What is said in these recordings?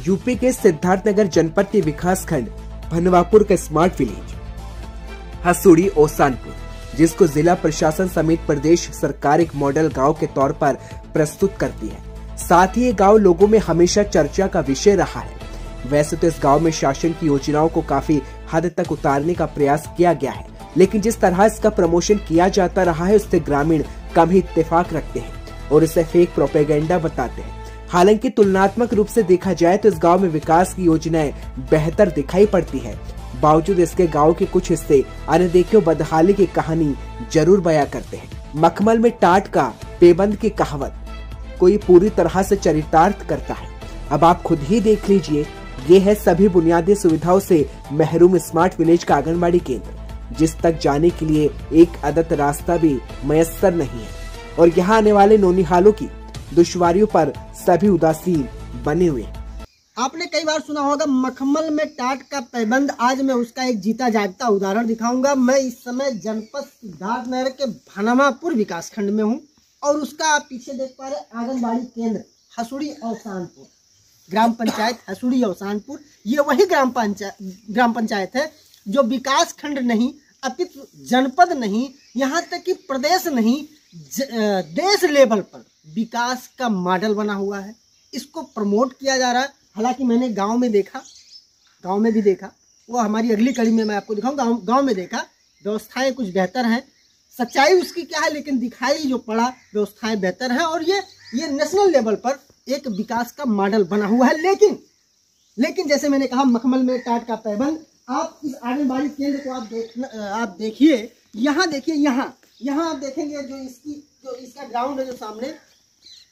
UP के सिद्धार्थनगर जनपद के विकासखंड भनवापुर का स्मार्ट विलेज हसूड़ी ओसानपुर, जिसको जिला प्रशासन समेत प्रदेश सरकार एक मॉडल गांव के तौर पर प्रस्तुत करती है। साथ ही ये गांव लोगों में हमेशा चर्चा का विषय रहा है। वैसे तो इस गांव में शासन की योजनाओं को काफी हद तक उतारने का प्रयास किया गया है, लेकिन जिस तरह इसका प्रमोशन किया जाता रहा है उससे ग्रामीण कम ही इत्तेफाक रखते हैं और इसे फेक प्रोपेगेंडा बताते हैं। हालांकि तुलनात्मक रूप से देखा जाए तो इस गांव में विकास की योजनाएं बेहतर दिखाई पड़ती है। बावजूद इसके गांव के कुछ हिस्से अनदेखी और बदहाली की कहानी जरूर बयां करते हैं। मखमल में टाट का पेबंद की कहावत कोई पूरी तरह से चरितार्थ करता है। अब आप खुद ही देख लीजिए, ये है सभी बुनियादी सुविधाओं से महरूम स्मार्ट विलेज का आंगनबाड़ी केंद्र, जिस तक जाने के लिए एक अदद रास्ता भी मयस्सर नहीं है और यहाँ आने वाले नौनिहालों की दुश्वारियों पर सभी उदासीन बने हुए। आपने कई बार सुना होगा मखमल में टाट का पैबंद। आज मैं उसका एक जीता जागता उदाहरण दिखाऊंगा। मैं इस समय जनपद सिद्धार्थनगर के भनवापुर विकासखंड में हूं और उसका आप पीछे देख पा रहे आंगनबाड़ी केंद्र हसूड़ी ओसानपुर, ग्राम पंचायत हसूड़ी ओसानपुर। ये वही ग्राम पंचायत है जो विकास खंड नहीं अपितु जनपद नहीं, यहाँ तक कि प्रदेश नहीं, देश लेवल पर विकास का मॉडल बना हुआ है। इसको प्रमोट किया जा रहा है। हालांकि मैंने गांव में भी देखा, वो हमारी अगली कड़ी में मैं आपको दिखाऊंगा। गांव में देखा, व्यवस्थाएं कुछ बेहतर हैं। सच्चाई उसकी क्या है, लेकिन दिखाई जो पड़ा व्यवस्थाएं बेहतर हैं और ये नेशनल लेवल पर एक विकास का मॉडल बना हुआ है। लेकिन जैसे मैंने कहा मखमल में टाट का पैबंद। आप इस आंगनबाड़ी केंद्र को आप देखिए, यहाँ देखिए, यहाँ आप देखेंगे जो इसका ग्राउंड है, जो सामने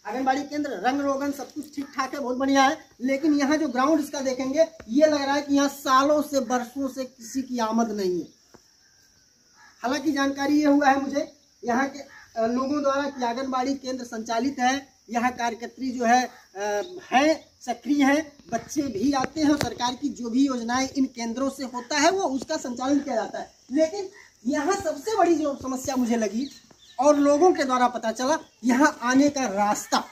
आंगनबाड़ी केंद्र, रंग रोगन सब कुछ ठीक ठाक है, बहुत बढ़िया है। लेकिन यहाँ जो ग्राउंड इसका देखेंगे, ये लग रहा है कि यहाँ सालों से बरसों से किसी की आमद नहीं है। हालांकि जानकारी ये हुआ है मुझे यहाँ के लोगों द्वारा कि आंगनबाड़ी केंद्र संचालित है। यहाँ कार्यकर्त्री जो है सक्रिय है, बच्चे भी आते हैं और सरकार की जो भी योजनाएं इन केंद्रों से होता है वो उसका संचालन किया जाता है। लेकिन यहाँ सबसे बड़ी जो समस्या मुझे लगी और लोगों के द्वारा पता चला, यहाँ आने का रास्ता,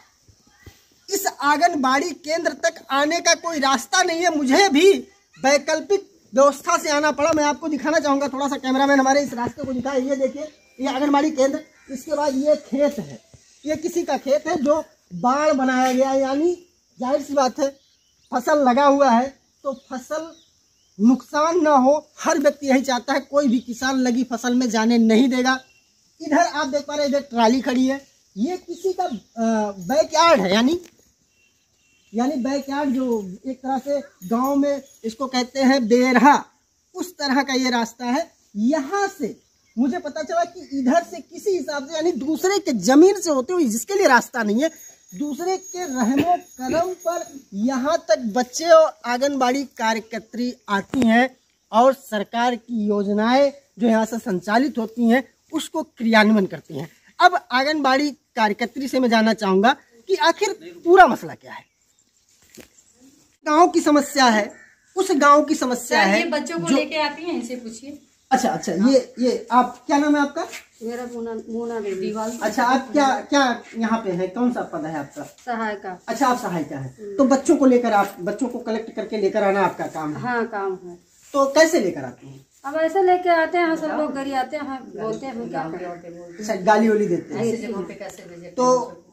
इस आंगनबाड़ी केंद्र तक आने का कोई रास्ता नहीं है। मुझे भी वैकल्पिक व्यवस्था से आना पड़ा। मैं आपको दिखाना चाहूँगा, थोड़ा सा कैमरामैन हमारे इस रास्ते को दिखाए। ये देखिए, ये आंगनबाड़ी केंद्र, इसके बाद ये खेत है, ये किसी का खेत है जो बाड़ बनाया गया, यानी जाहिर सी बात है फसल लगा हुआ है तो फसल नुकसान ना हो, हर व्यक्ति यही चाहता है। कोई भी किसान लगी फसल में जाने नहीं देगा। इधर आप देख पा रहे हैं, इधर ट्राली खड़ी है, ये किसी का बैकयार्ड है, यानी बैकयार्ड, जो एक तरह से गांव में इसको कहते हैं बेरहा, उस तरह का ये रास्ता है। यहाँ से मुझे पता चला कि इधर से किसी हिसाब से, यानी दूसरे के जमीन से होते हुए, जिसके लिए रास्ता नहीं है, दूसरे के रहमो करम पर यहाँ तक बच्चे और आंगनबाड़ी कार्यकर्त्री आती हैं और सरकार की योजनाएं जो यहाँ से संचालित होती हैं उसको क्रियान्वयन करती हैं। अब आंगनबाड़ी कार्यकर्त्री से मैं जानना चाहूँगा कि आखिर पूरा मसला क्या है। गांव की समस्या है, उस गांव की समस्या है, बच्चों को लेके आती हैं, इनसे पूछिए। अच्छा, ये आप, क्या नाम है आपका? मेरा मोना बेबी। अच्छा, आप क्या यहाँ पे है, कौन सा पद है आपका? सहायिका। अच्छा, आप सहायिका है। तो बच्चों को कलेक्ट करके लेकर आना आपका काम है? हाँ, काम है। तो कैसे लेकर आते हैं? अब ऐसे लेके आते हैं, सब लोग गरी आते हैं, बोलते हैं क्या करें। अच्छा, गाली वाली देते हैं। ऐसी जगहों पे कैसे भेजे? तो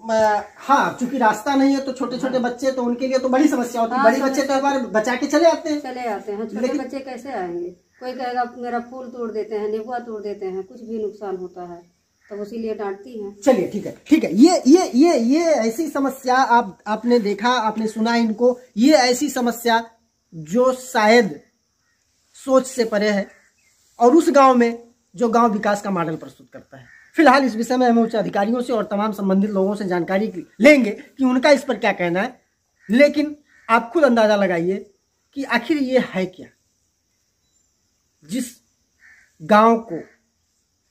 हाँ, चूंकि रास्ता नहीं है तो छोटे बच्चे, तो उनके लिए तो बड़ी समस्या होती है। बड़े बच्चे तो एक बार बचा के चले आते हैं। छोटे बच्चे कैसे आएंगे? कोई कहेगा मेरा फूल तोड़ देते हैं, नेबुआ तोड़ देते हैं, कुछ भी नुकसान होता है, तो इसीलिए डांटती हैं। चलिए, ठीक है। ये ऐसी समस्या आपने देखा, आपने सुना इनको। ये ऐसी समस्या जो शायद सोच से परे है और उस गांव में जो गांव विकास का मॉडल प्रस्तुत करता है। फिलहाल इस विषय में हम उच्च अधिकारियों से और तमाम संबंधित लोगों से जानकारी लेंगे कि उनका इस पर क्या कहना है। लेकिन आप खुद अंदाजा लगाइए कि आखिर ये है क्या। जिस गांव को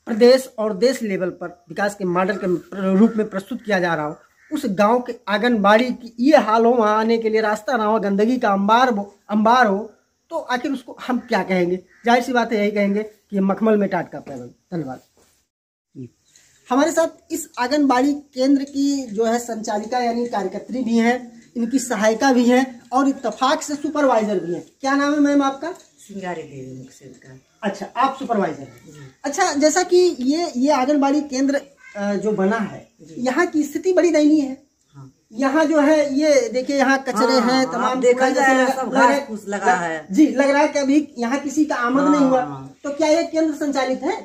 प्रदेश और देश लेवल पर विकास के मॉडल के रूप में प्रस्तुत किया जा रहा हो, उस गांव के आंगनबाड़ी की ये हाल हो, वहां आने के लिए रास्ता ना हो, गंदगी का अंबार हो, तो आखिर उसको हम क्या कहेंगे? जाहिर सी बात है, यही कहेंगे कि मखमल में टाट का पैबंद। धन्यवाद। हमारे साथ इस आंगनबाड़ी केंद्र की जो है संचालिका यानी कार्यकर्त्री भी हैं। इनकी सहायिका भी हैं और इत्तेफाक से सुपरवाइजर भी हैं। क्या नाम है मैम आपका? सिंगारी देवी मुक्सेद। अच्छा, आप सुपरवाइजर हैं। अच्छा, जैसा कि ये आंगनबाड़ी केंद्र जो बना है, यहाँ की स्थिति बड़ी दयनीय है। हाँ। यहाँ जो है ये देखिए, यहाँ कचरे हैं, तमाम देखा जाए सब घास फूस लगा है जी। लग रहा है कि अभी यहाँ किसी का आमद नहीं हुआ। तो क्या ये केंद्र संचालित है?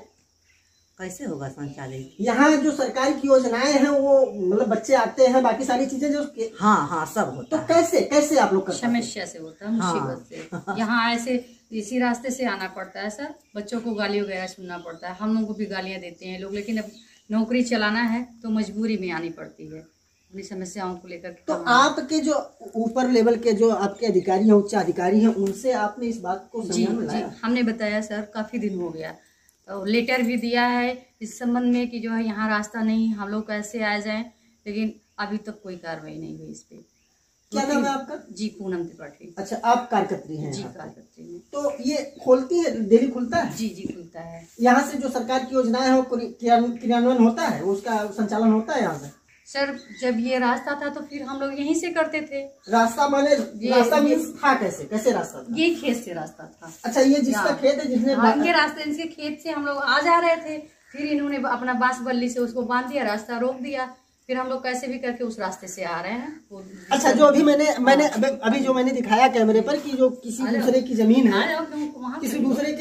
कैसे होगा संचालित? यहाँ जो सरकार की योजनाएं हैं वो मतलब बच्चे आते हैं, बाकी सारी चीजें जो हाँ सब होता तो कैसे आप लोग करते हैं? समस्या से होता है, मुसीबत से। यहाँ ऐसे इसी रास्ते से आना पड़ता है सर। बच्चों को गाली वगैरह सुनना पड़ता है, हम लोगों को भी गालियाँ देते हैं लोग, लेकिन अब नौकरी चलाना है तो मजबूरी में आनी पड़ती है अपनी समस्याओं को लेकर। तो आपके जो ऊपर लेवल के जो आपके अधिकारी हैं, उच्च अधिकारी हैं, उनसे आपने इस बात को संज्ञान में लाया? हमने बताया सर, काफ़ी दिन हो गया, तो लेटर भी दिया है इस संबंध में कि जो है यहाँ रास्ता नहीं, हम लोग कैसे आ जाएं, लेकिन अभी तक कोई कार्रवाई नहीं हुई इस पे। क्या नाम है आपका? जी, पूनम त्रिपाठी। अच्छा, आप कार्यकर्त्री हैं? जी, कार्यकर्त्री में। तो ये खोलती है, डेली खुलता है? जी खुलता है। यहाँ से जो सरकार की योजनाएं हैं वो क्रियान्वयन होता है, उसका संचालन होता है यहाँ से? सर, जब ये रास्ता था तो फिर हम लोग यहीं से करते थे। रास्ता माने रास्ता मीन्स था कैसे रास्ता था? ये खेत से रास्ता था। अच्छा, ये जिसका खेत है, जिसने इनके रास्ते, इनके खेत से हम लोग आ जा रहे थे, फिर इन्होंने अपना बांस बल्ली से उसको बांध दिया, रास्ता रोक दिया, फिर हम लोग कैसे भी करके उस रास्ते से आ रहे हैं। अच्छा, जो अभी मैंने अभी जो मैंने दिखाया कैमरे पर कि जो किसी दूसरे की जमीन है, किसी दूसरे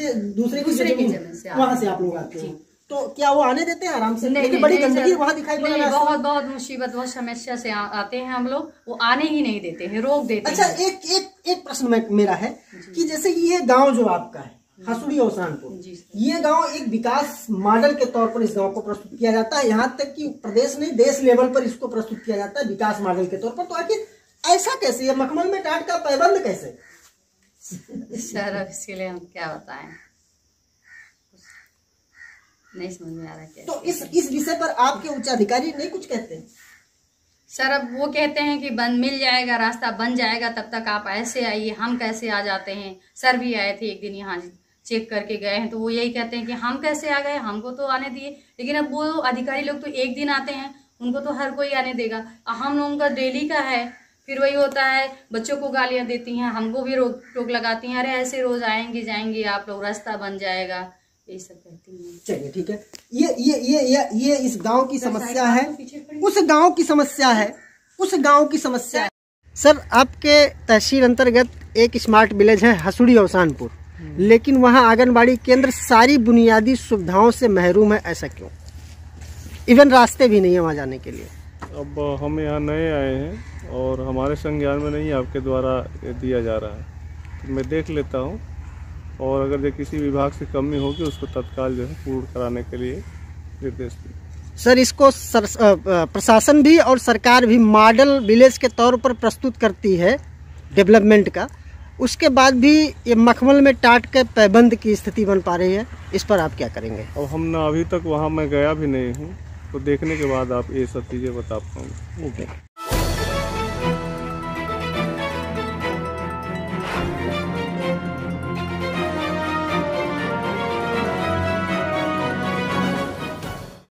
की जमीन से वहाँ से आप लोग आते हैं, तो क्या वो आने देते हैं आराम से? लेकिन बड़ी गंदगी वहाँ दिखाई पड़ रही है। बहुत मुसीबत, बहुत समस्या से आते हैं हम लोग, वो आने ही नहीं देते हैं, रोक देते हैं। अच्छा, एक प्रश्न मेरा है कि जैसे ये गांव जो आपका है, हसूड़ी ओसानपुर, ये गांव एक विकास मॉडल के तौर पर इस गांव को प्रस्तुत किया जाता है, यहाँ तक कि प्रदेश नहीं देश लेवल पर इसको प्रस्तुत किया जाता है विकास मॉडल के तौर पर। तो आखिर ऐसा कैसे? ये मखमल में टाट का पैबंद कैसे? सर, इसके लिए हम क्या बताएं, नहीं समझ में आ रहा क्या। तो इस विषय पर आपके उच्च अधिकारी नहीं कुछ कहते हैं? सर, अब वो कहते हैं कि बन मिल जाएगा, रास्ता बन जाएगा, तब तक आप ऐसे आइए। हम कैसे आ जाते हैं? सर भी आए थे एक दिन, यहाँ चेक करके गए हैं, तो वो यही कहते हैं कि हम कैसे आ गए, हमको तो आने दिए। लेकिन अब वो अधिकारी लोग तो एक दिन आते हैं, उनको तो हर कोई आने देगा। हम लोगों का डेली का है, फिर वही होता है, बच्चों को गालियाँ देती हैं, हमको भी रोक लगाती हैं, अरे ऐसे रोज आएंगे जाएंगे आप लोग, रास्ता बन जाएगा, यही सब कहती हैं। चलिए ठीक है, ये इस गांव की समस्या है, उस गांव की समस्या है, उस गांव की समस्या है। सर, आपके तहसील अंतर्गत एक स्मार्ट विलेज है हसूड़ी ओसानपुर, लेकिन वहां आंगनबाड़ी केंद्र सारी बुनियादी सुविधाओं से महरूम है, ऐसा क्यों? इवन रास्ते भी नहीं है वहां जाने के लिए। अब हम यहाँ नए आए हैं और हमारे संज्ञान में नहीं, आपके द्वारा दिया जा रहा है, तो मैं देख लेता हूँ, और अगर जो किसी विभाग से कमी होगी उसको तत्काल जो है पूर्ण कराने के लिए निर्देश दिए। सर, इसको प्रशासन भी और सरकार भी मॉडल विलेज के तौर पर प्रस्तुत करती है डेवलपमेंट का, उसके बाद भी ये मखमल में टाट के पैबंद की स्थिति बन पा रही है, इस पर आप क्या करेंगे? अब हम ना अभी तक वहाँ मैं गया भी नहीं हूँ, तो देखने के बाद आप ये सब चीज़ें बता पाऊँगा।